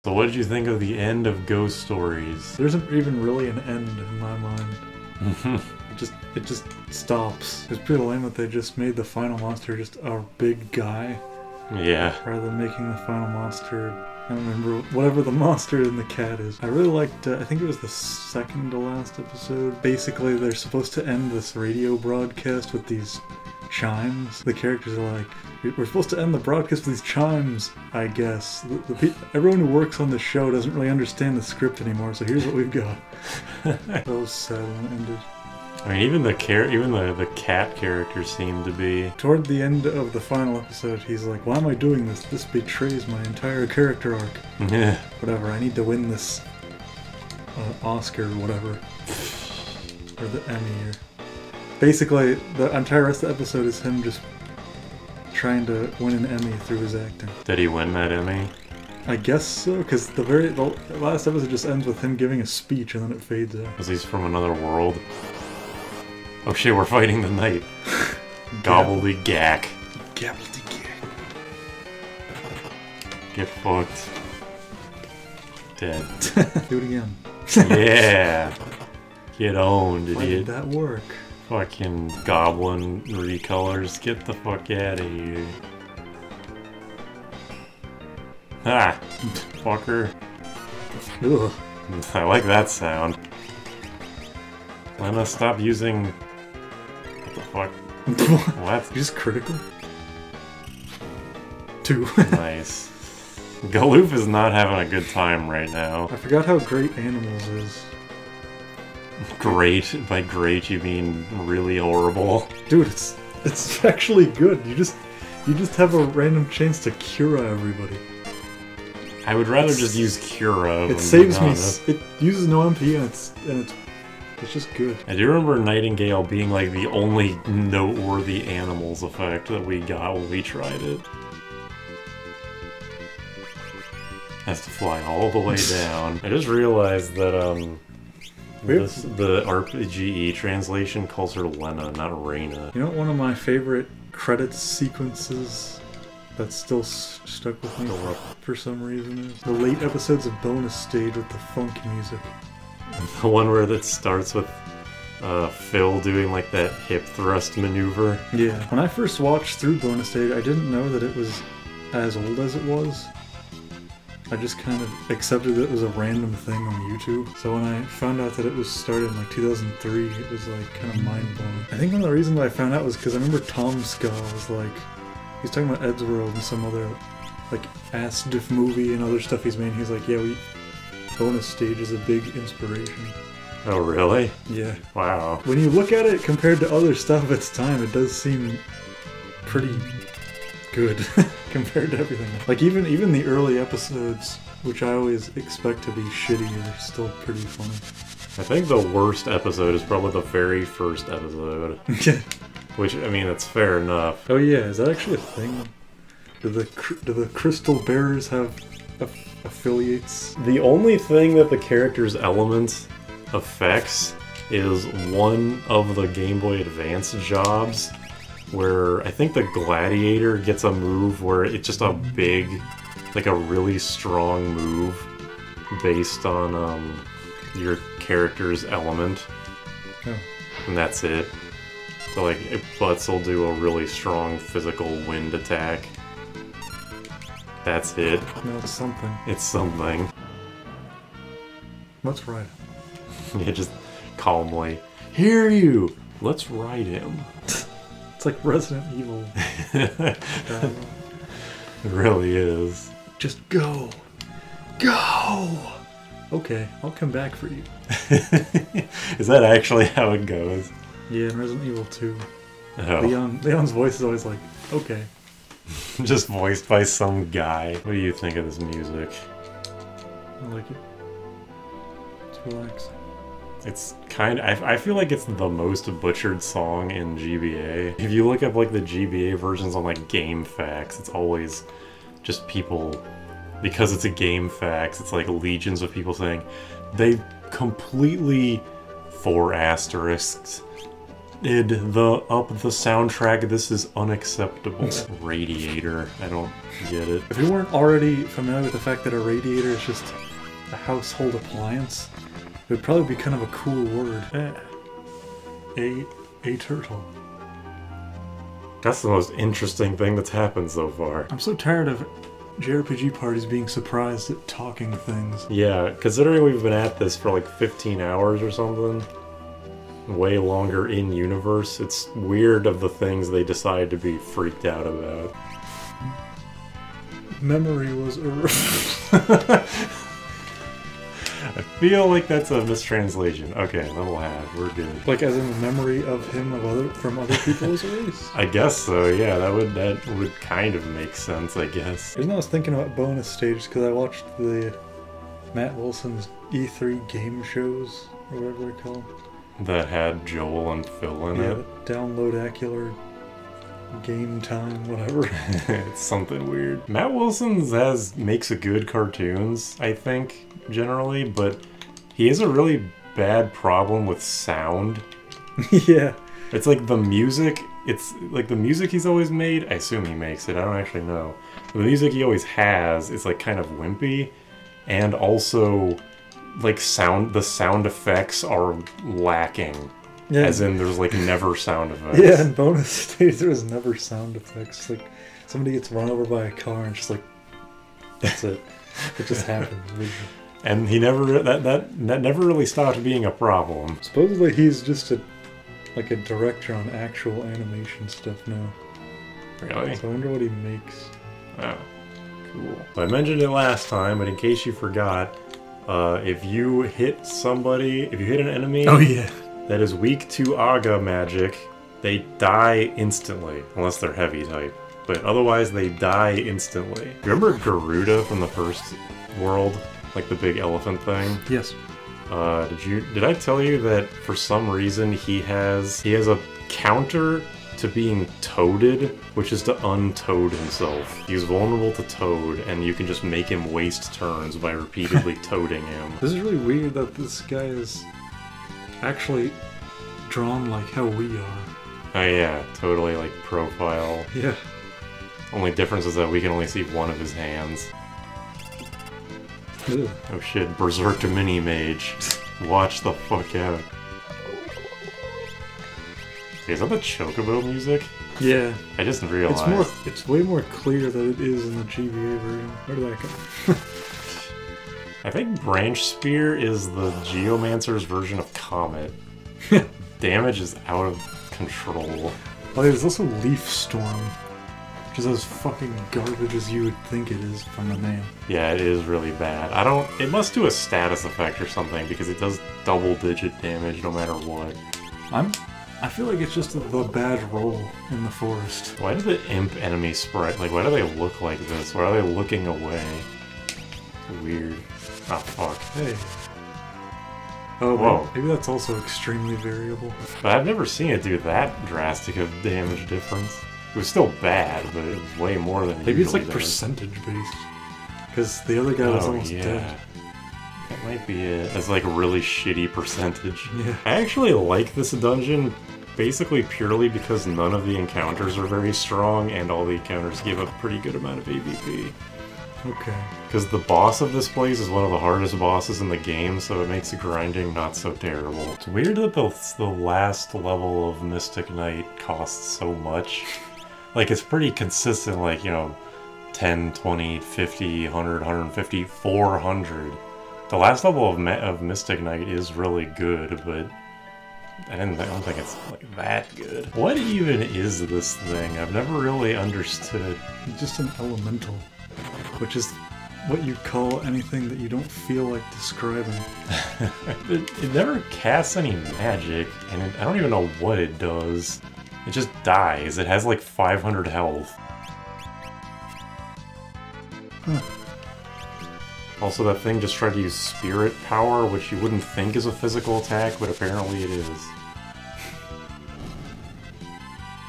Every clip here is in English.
So what did you think of the end of Ghost Stories? There isn't even really an end in my mind. It just stops. It's pretty lame that they just made the final monster just a big guy. Yeah. Rather than making the final monster, I don't remember, whatever the monster in the cat is. I really liked, I think it was the second to last episode. Basically, they're supposed to end this radio broadcast with these chimes. The characters are like, we're supposed to end the broadcast with these chimes, I guess. Everyone who works on the show doesn't really understand the script anymore, so here's what we've got. That was sad when it ended. I mean, even the cat character seemed to be... Toward the end of the final episode, he's like, why am I doing this? This betrays my entire character arc. Yeah. Whatever, I need to win this Oscar or whatever. Or the Emmy. Or... Basically, the entire rest of the episode is him just trying to win an Emmy through his acting. Did he win that Emmy? I guess so, because the last episode just ends with him giving a speech and then it fades out. Because he's from another world. Oh shit, we're fighting the knight. Gobbledygook. Gobbledygook. Get fucked. Dead. Do it again. Yeah. Get owned, Why idiot. did that work? Fucking goblin recolors. Get the fuck out of here. Ah. Fucker. Ugh. I like that sound. Lena, stop using... What the fuck? What? Just critical? 2. Nice. Galoof is not having a good time right now. I forgot how great Animals is. Great? By great you mean really horrible? Dude, it's actually good. You just have a random chance to cure everybody. I would rather just use Cura. It saves me. It uses no MP and it's just good. I do remember Nightingale being like the only noteworthy Animals effect that we got when we tried it. Has to fly all the way down. I just realized that the RPGE translation calls her Lena, not Reyna. You know, one of my favorite credits sequences that's still stuck with me for some reason is the late episodes of Bonus Stage with the funk music. The one where that starts with Phil doing like that hip thrust maneuver. Yeah. When I first watched through Bonus Stage, I didn't know that it was as old as it was. I just kind of accepted that it was a random thing on YouTube. So when I found out that it was started in like 2003, it was like kind of mind-blowing. I think one of the reasons I found out was because I remember Tom Ska was like, he's talking about Eddsworld and some other like ass diff movie and other stuff he's made. He's like, yeah, Bonus Stage is a big inspiration. Oh, really? Yeah. Wow. When you look at it compared to other stuff of its time, it does seem pretty good compared to everything. Like even the early episodes, which I always expect to be shitty, are still pretty funny. I think the worst episode is probably the very first episode. Which, I mean, that's fair enough. Oh yeah, is that actually a thing? Do the Crystal Bearers have affiliates? The only thing that the character's element affects is one of the Game Boy Advance jobs, where I think the Gladiator gets a move where it's just a big, like a really strong move based on your character's element. Oh. And that's it. So like, Butts will do a really strong physical wind attack. That's it. No, it's something. It's something. Let's ride him. Yeah, just calmly. Hear you! Let's ride him. It's like Resident Evil. It really is. Just go. Go! Okay, I'll come back for you. Is that actually how it goes? Yeah, in Resident Evil 2. Oh. Leon's voice is always like, okay. Just voiced by some guy. What do you think of this music? I like it. It's relaxing. It's kind of, I feel like it's the most butchered song in GBA. If you look up like the GBA versions on like GameFAQs, it's always just people, because it's a GameFAQs, it's like legions of people saying they completely, 4 asterisks, up the soundtrack. This is unacceptable. Radiator. I don't get it. If you weren't already familiar with the fact that a radiator is just a household appliance, it would probably be kind of a cool word. A turtle. That's the most interesting thing that's happened so far. I'm so tired of JRPG parties being surprised at talking things. Yeah, considering we've been at this for like 15 hours or something, way longer in universe, it's weird of the things they decide to be freaked out about. Memory was I feel like that's a mistranslation. Okay, level half, we're good. like as in the memory of him from other people was erased. I guess so, yeah, that would kind of make sense, I guess. The reason I was thinking about bonus stages because I watched the Matt Wilson's E3 game shows, or whatever they're called. That had Joel and Phil in it. Download Acular Game Time, whatever. It's something weird. Matt Wilson makes a good cartoons, I think, generally, but he has a really bad problem with sound. Yeah. It's like the music, he's always made, I assume he makes it, I don't actually know. The music he always has is like kind of wimpy, and also like the sound effects are lacking. Yeah. As in there's like never sound effects. Yeah, in bonus stage there was never sound effects. Like somebody gets run over by a car and just like that's it. It just happens. And he never that never really stopped being a problem. Supposedly he's just a director on actual animation stuff now. Really? So I wonder what he makes. Oh, cool. So I mentioned it last time, but in case you forgot, if you hit an enemy Oh yeah. that is weak to Aga magic, they die instantly, unless they're heavy type. But otherwise they die instantly. Remember Garuda from the first world? Like the big elephant thing? Yes. Did I tell you that for some reason he has a counter to being toaded, which is to untoad himself. He's vulnerable to toad, and you can just make him waste turns by repeatedly toading him. This is really weird that this guy is actually drawn like how we are. Oh yeah, totally like profile. Yeah. Only difference is that we can only see one of his hands. Ew. Oh shit, Berserker Mini Mage. Watch the fuck out. Is that the Chocobo music? Yeah. I just realized. It's way more clear that it is in the GBA version. Where did that come? I think Branch Spear is the Geomancer's version of Comet. Damage is out of control. Oh, there's also Leaf Storm, which is as fucking garbage as you would think it is from the name. Yeah, it is really bad. It must do a status effect or something, because it does double-digit damage no matter what. I feel like it's just the bad roll in the forest. Why do the imp enemies sprite, why do they look like this? Why are they looking away? It's weird. Oh, fuck. Hey. Oh, whoa. Maybe that's also extremely variable. But I've never seen it do that drastic of damage difference. It was still bad, but it was way more than Maybe it's like does. percentage based. Because the other guy was almost dead. That might be it. That's like a really shitty percentage. Yeah. I actually like this dungeon basically purely because none of the encounters are very strong and all the encounters give a pretty good amount of AVP. Okay. Because the boss of this place is one of the hardest bosses in the game, so it makes the grinding not so terrible. It's weird that the last level of Mystic Knight costs so much. Like, it's pretty consistent, like, you know, 10, 20, 50, 100, 150, 400. The last level of Mystic Knight is really good, but I don't think it's like that good. What even is this thing? I've never really understood. It's just an elemental, which is what you call anything that you don't feel like describing. It never casts any magic, and I don't even know what it does. It just dies. It has like 500 health. Huh. Also, that thing just tried to use spirit power, which you wouldn't think is a physical attack, but apparently it is.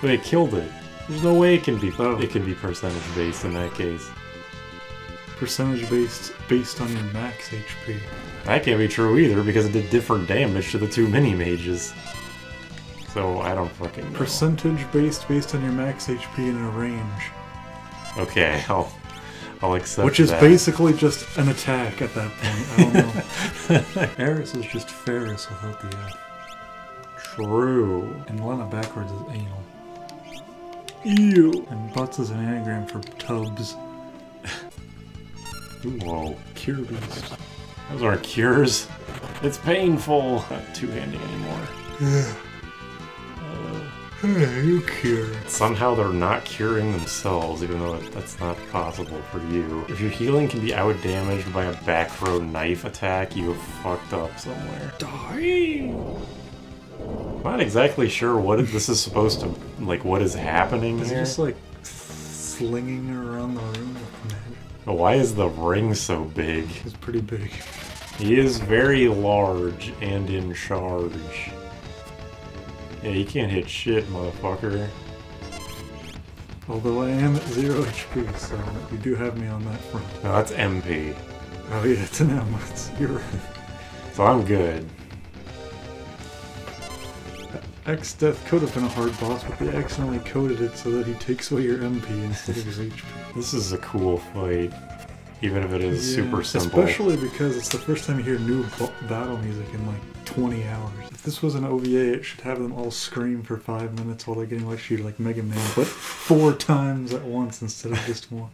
But it killed it. There's no way it can be percentage based in that case. Percentage based on your max HP. That can't be true either, because it did different damage to the two mini mages. so I don't fucking know. Percentage based on your max HP in a range. Okay, I'll accept Which is that. basically just an attack at that point. I don't know. Eris is just Ferris without the F. True. And Lena backwards is anal. Ew. And butts is an anagram for tubs. Whoa. Cure Beast. Those aren't cures. It's painful. Not two-handing anymore. Hey, you cure. Somehow they're not curing themselves, even though that's not possible for you. If your healing can be out-damaged by a back row knife attack, you have fucked up somewhere. Die! I'm not exactly sure what this is supposed to... like, what is happening Is he here. just like slinging her around the room with magic? But why is the ring so big? It's pretty big. He is very large and in charge. Yeah, you can't hit shit, motherfucker. Although I am at 0 HP, so you do have me on that front. No, that's MP. Oh yeah, it's an M. You're right. So I'm good. X-Death could have been a hard boss, but they accidentally coded it so that he takes away your MP instead of his HP. This is a cool fight, even if it is super simple. Especially because it's the first time you hear new battle music in like 20 hours. If this was an OVA, it should have them all scream for 5 minutes while they're getting like shooted like Mega Man, but 4 times at once instead of just one.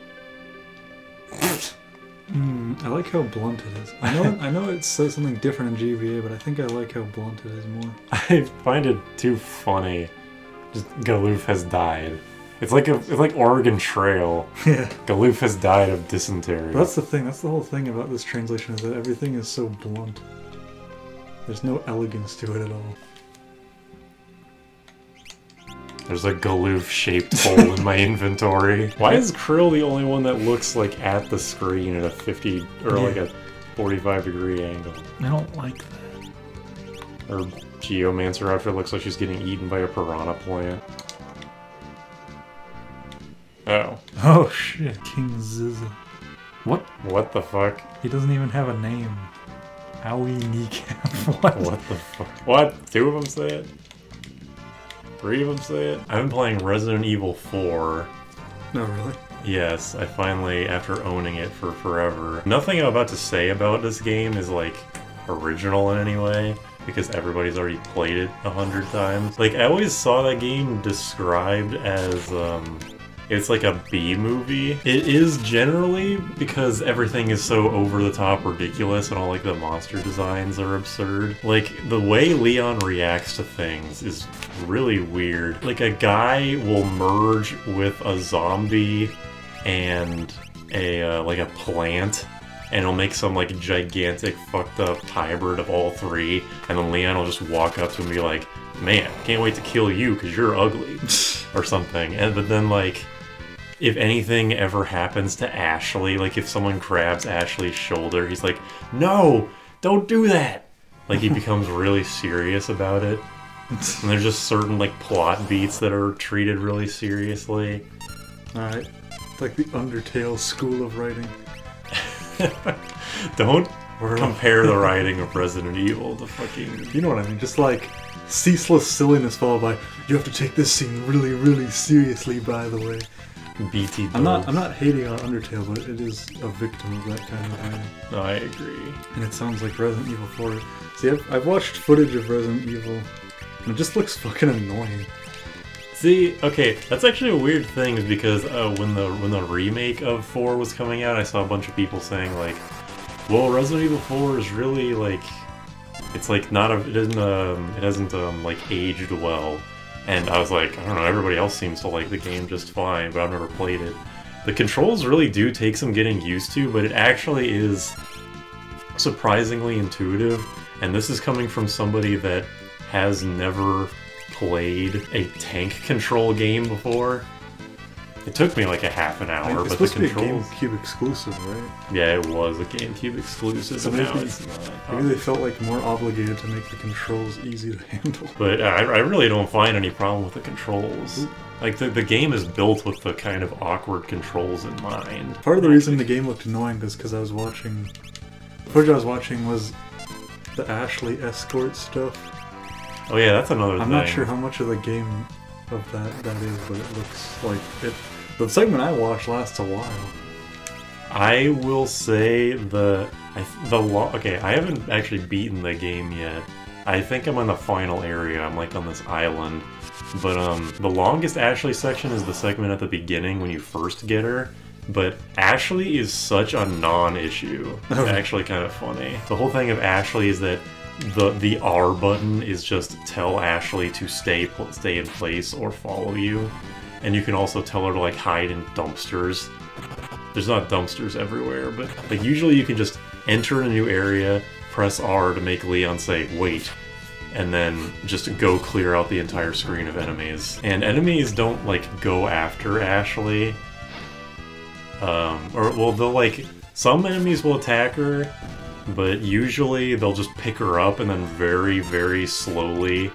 I like how blunt it is. I know it says something different in GBA, but I think I like how blunt it is more. I find it too funny. Just Galoof has died. It's like Oregon Trail. Yeah. Galoof has died of dysentery. But that's the thing. That's the whole thing about this translation is that everything is so blunt. There's no elegance to it at all. There's a Galoof-shaped hole in my inventory. Why is Krill the only one that looks like at the screen at a 50 or like a 45-degree angle? I don't like that. Her Geomancer outfit looks like she's getting eaten by a piranha plant. Oh. Oh shit. King Zizza. What the fuck? He doesn't even have a name. Howie Kneecap. What? What the fuck? What? 2 of them say it? 3 of them say it? I've been playing Resident Evil 4. No, really? Yes, I finally, after owning it for forever. Nothing I'm about to say about this game is, like, original in any way, because everybody's already played it 100 times. Like, I always saw that game described as, it's like a B-movie. It is generally, because everything is so over-the-top ridiculous and all like the monster designs are absurd. Like, the way Leon reacts to things is really weird. Like, a guy will merge with a zombie and like a plant, and it'll make some like gigantic fucked up hybrid of all 3, and then Leon will just walk up to him and be like, man, can't wait to kill you because you're ugly, or something. And but then like, if anything ever happens to Ashley, like if someone grabs Ashley's shoulder, he's like, no, don't do that. Like he becomes really serious about it. And there's just certain like plot beats that are treated really seriously. Alright. It's like the Undertale school of writing. Don't compare the writing of Resident Evil to fucking... You know what I mean? Just like ceaseless silliness followed by, you have to take this scene really, really seriously, by the way. BT I'm not hating on Undertale, but it is a victim of that kind of writing. No, I agree. And it sounds like Resident Evil 4. See, I've watched footage of Resident Evil, and it just looks fucking annoying. See, okay, that's actually a weird thing, is because when the remake of 4 was coming out, I saw a bunch of people saying like, well, Resident Evil 4 is really like, it's like not a, it hasn't like aged well. And I was like, I don't know, everybody else seems to like the game just fine, but I've never played it. The controls really do take some getting used to, but it actually is surprisingly intuitive. And this is coming from somebody that has never played a tank control game before. It took me like a half an hour, It's but the supposed to be a controls... GameCube exclusive, right? Yeah, it was a GameCube exclusive, So but now maybe- it's not. Maybe they felt like more obligated to make the controls easy to handle. But I really don't find any problem with the controls. Like, the game is built with the kind of awkward controls in mind. Part of the reason the game looked annoying was because I was watching... The footage I was watching was the Ashley escort stuff. Oh yeah, that's another thing. I'm not sure how much of the game of that is, but it looks like it. The segment I watched lasts a while. I will say okay, I haven't actually beaten the game yet. I think I'm in the final area. I'm like on this island. But the longest Ashley section is the segment at the beginning when you first get her. But Ashley is such a non-issue. It's actually kind of funny. The whole thing of Ashley is that the R button is just tell Ashley to stay in place or follow you. And you can also tell her to like hide in dumpsters. There's not dumpsters everywhere, but like usually you can just enter in a new area, press R to make Leon say wait, and then just go clear out the entire screen of enemies. And enemies don't like go after Ashley. They'll like, some enemies will attack her, but usually they'll just pick her up and then very, very slowly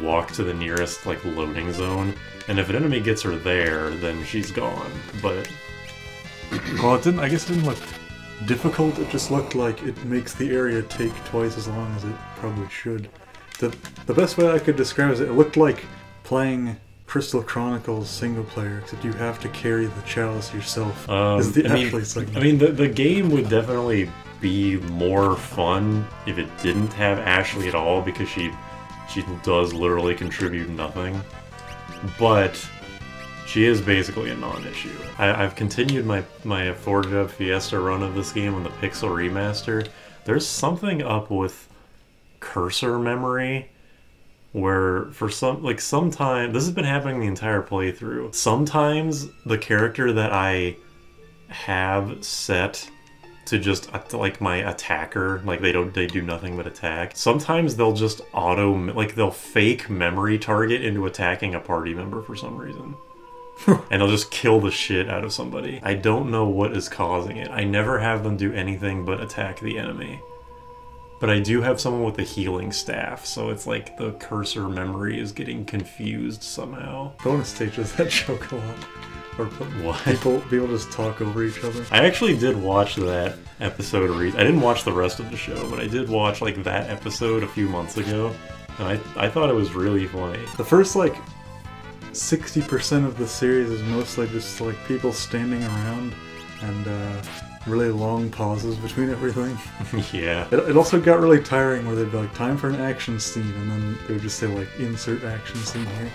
walk to the nearest like loading zone. And if an enemy gets her there, then she's gone. But well, I guess it didn't look difficult. It just looked like it makes the area take twice as long as it probably should. The best way I could describe it looked like playing Crystal Chronicles single player, except you have to carry the chalice yourself. The game would definitely be more fun if it didn't have Ashley at all, because she does literally contribute nothing. But she is basically a non-issue. I've continued my Forza Fiesta run of this game on the Pixel Remaster. There's something up with cursor memory where sometimes this has been happening the entire playthrough. Sometimes the character that I have set to just like my attacker, like they do nothing but attack. Sometimes they'll just they'll fake memory target into attacking a party member for some reason. And they'll just kill the shit out of somebody. I don't know what is causing it. I never have them do anything but attack the enemy. But I do have someone with a healing staff, so it's like the cursor memory is getting confused somehow. Bonus stage does that joke a lot. Or what? People just talk over each other. I actually did watch that episode. I didn't watch the rest of the show, but I did watch like that episode a few months ago, and I thought it was really funny. The first like 60% of the series is mostly just like people standing around and really long pauses between everything. Yeah. It also got really tiring where they'd be like, time for an action scene, and then they would just say like, insert action scene here.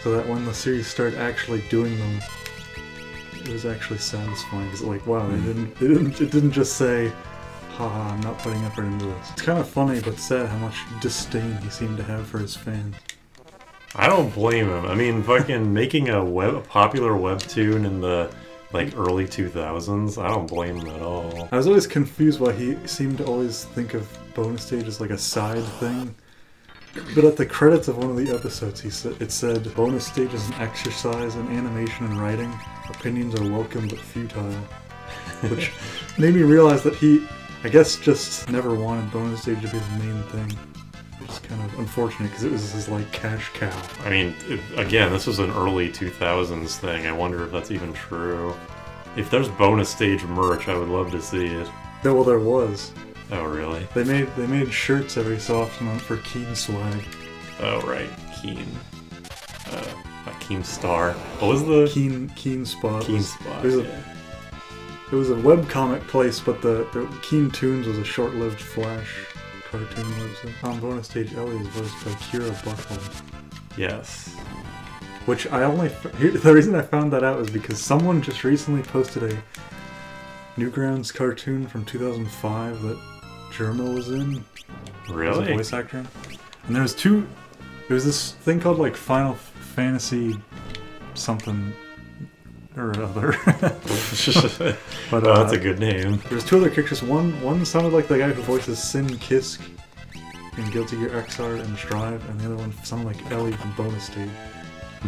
So that when the series started actually doing them, it was actually satisfying, because like, wow, it didn't just say, haha, I'm not putting effort into this. It's kind of funny but sad how much disdain he seemed to have for his fans. I don't blame him. I mean, fucking making a popular webtoon in the like early 2000s, I don't blame him at all. I was always confused why he seemed to always think of bonus stage as like a side thing. But at the credits of one of the episodes, it said, bonus stage is an exercise in animation and writing. Opinions are welcome but futile. Which made me realize that he, I guess, just never wanted bonus stage to be his main thing. Which is kind of unfortunate, because it was his, like, cash cow. I mean, again, this was an early 2000s thing. I wonder if that's even true. If there's bonus stage merch, I would love to see it. Yeah, well, there was. Oh, really? They made shirts every so often for Keen swag. Oh, right. Keen. Keen Star. What was the... Keen Spot. Keen Spot, It was a webcomic place, but the Keen Toons was a short-lived Flash cartoon website. On bonus stage, Ellie is voiced by Kira Buckland. Yes. Which the reason I found that out was because someone just recently posted a Newgrounds cartoon from 2005 that Germa was in. Really? As a voice actor. And there was this thing called like Final Fantasy something or other. But that's a good name. There's two other characters. One sounded like the guy who voices Sin Kisk in Guilty Gear Xrd and Strive, and the other one sounded like Ellie from Bonus Stage.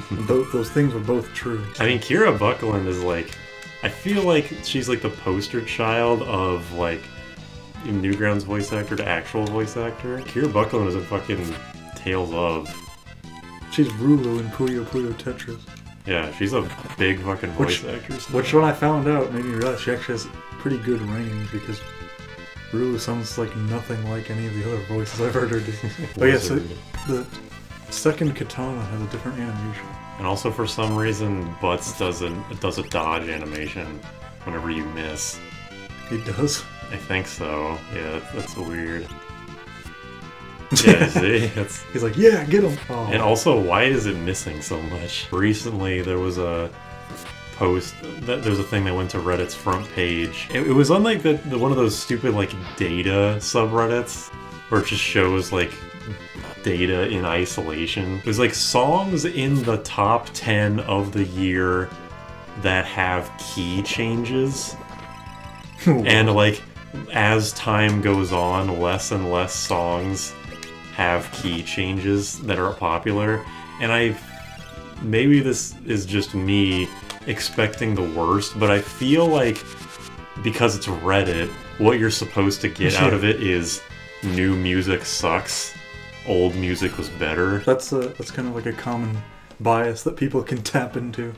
And those things were both true. I mean, Kira Buckland is like, I feel like she's like the poster child of like Newgrounds voice actor to actual voice actor. Kira Buckland is in fucking Tales of. She's Rulu in Puyo Puyo Tetris. Yeah, she's a big fucking voice actress. Which when I found out made me realize she actually has pretty good range, because Rulu sounds like nothing like any of the other voices I've heard her do. But yeah, so the second katana has a different animation. And also for some reason, Butts does a dodge animation whenever you miss. He does? I think so. Yeah, that's weird. Yeah, see? He's like, yeah, get him! Oh. And also, why is it missing so much? Recently, there was a post, there's a thing that went to Reddit's front page. It was on like the one of those stupid like data subreddits, where it just shows like data in isolation. It was like songs in the top 10 of the year that have key changes. And like, as time goes on, less and less songs have key changes that are popular. And maybe this is just me expecting the worst, but I feel like because it's Reddit, what you're supposed to get out of it is new music sucks, old music was better. That's kind of like a common bias that people can tap into.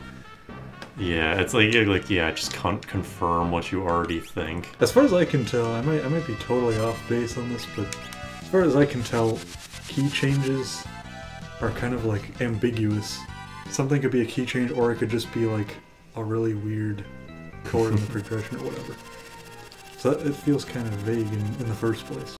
Yeah, it's like yeah, just confirm what you already think. As far as I can tell, I might be totally off base on this, but as far as I can tell, key changes are kind of like ambiguous. Something could be a key change, or it could just be like a really weird chord in the progression or whatever. So it feels kind of vague in the first place.